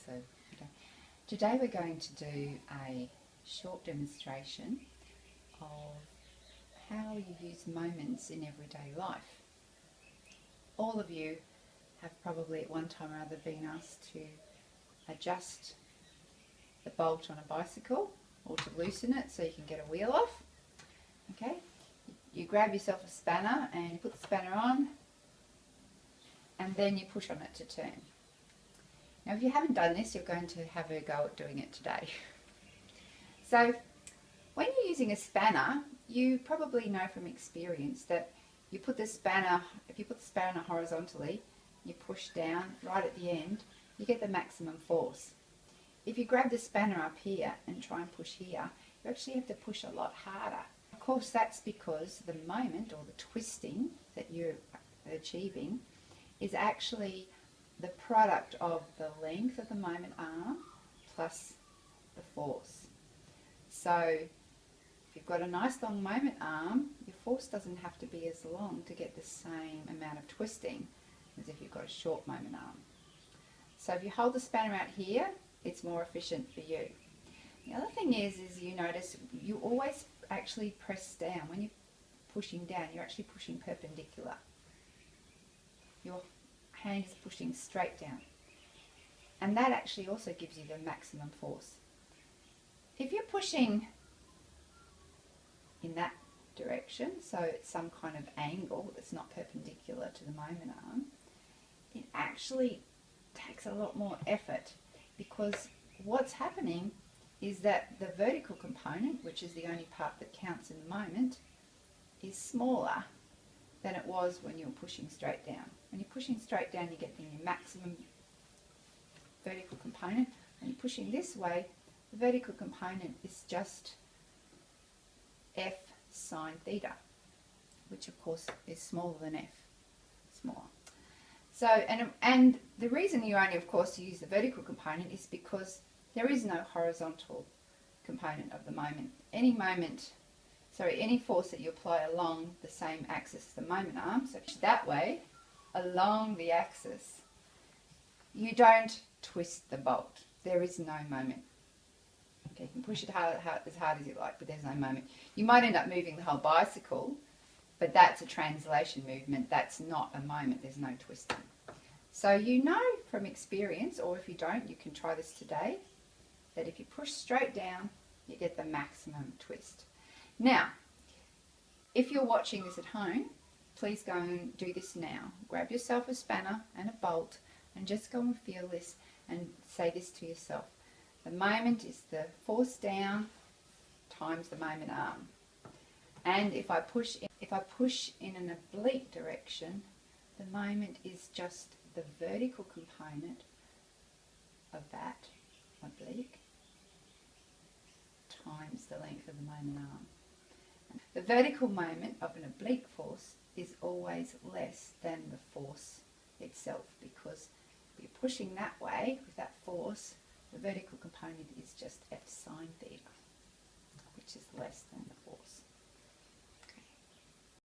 so today we're going to do a short demonstration of how you use moments in everyday life. All of you have probably at one time or other been asked to adjust the bolt on a bicycle or to loosen it so you can get a wheel off. Okay, you grab yourself a spanner and you put the spanner on and then you push on it to turn. Now if you haven't done this, you're going to have a go at doing it today. So when you're using a spanner, you probably know from experience that you put the spanner, if you put the spanner horizontally, you push down right at the end, you get the maximum force. If you grab the spanner up here and try and push here, you actually have to push a lot harder. Of course, that's because the moment or the twisting that you're achieving is actually the product of the length of the moment arm plus the force. So if you've got a nice long moment arm, your force doesn't have to be as long to get the same amount of twisting as if you've got a short moment arm. So if you hold the spanner out here, it's more efficient for you. The other thing is you notice you always actually press down. When you're pushing down, you're actually pushing perpendicular. Your hand is pushing straight down. And that actually also gives you the maximum force. If you're pushing in that direction, so it's some kind of angle that's not perpendicular to the moment arm, it actually takes a lot more effort, because what's happening is that the vertical component, which is the only part that counts in the moment, is smaller than it was when you were pushing straight down. When you're pushing straight down, you're getting your maximum vertical component. When you're pushing this way, the vertical component is just F sine theta, which of course is smaller than F, smaller. So, and the reason you only, of course, use the vertical component is because there is no horizontal component of the moment. Any force that you apply along the same axis as the moment arm, so that way, along the axis, you don't twist the bolt. There is no moment. Okay, you can push it as hard as you like, but there's no moment. You might end up moving the whole bicycle, but that's a translation movement. That's not a moment. There's no twisting. So you know from experience, or if you don't, you can try this today, that if you push straight down, you get the maximum twist. Now, if you're watching this at home, please go and do this now. Grab yourself a spanner and a bolt and just go and feel this and say this to yourself. The moment is the force down times the moment arm. And if I push in an oblique direction, the moment is just the vertical component of that oblique times the length of the moment arm. The vertical moment of an oblique force is always less than the force itself, because if you're pushing that way with that force, the vertical component is just F sine theta, which is less than the force.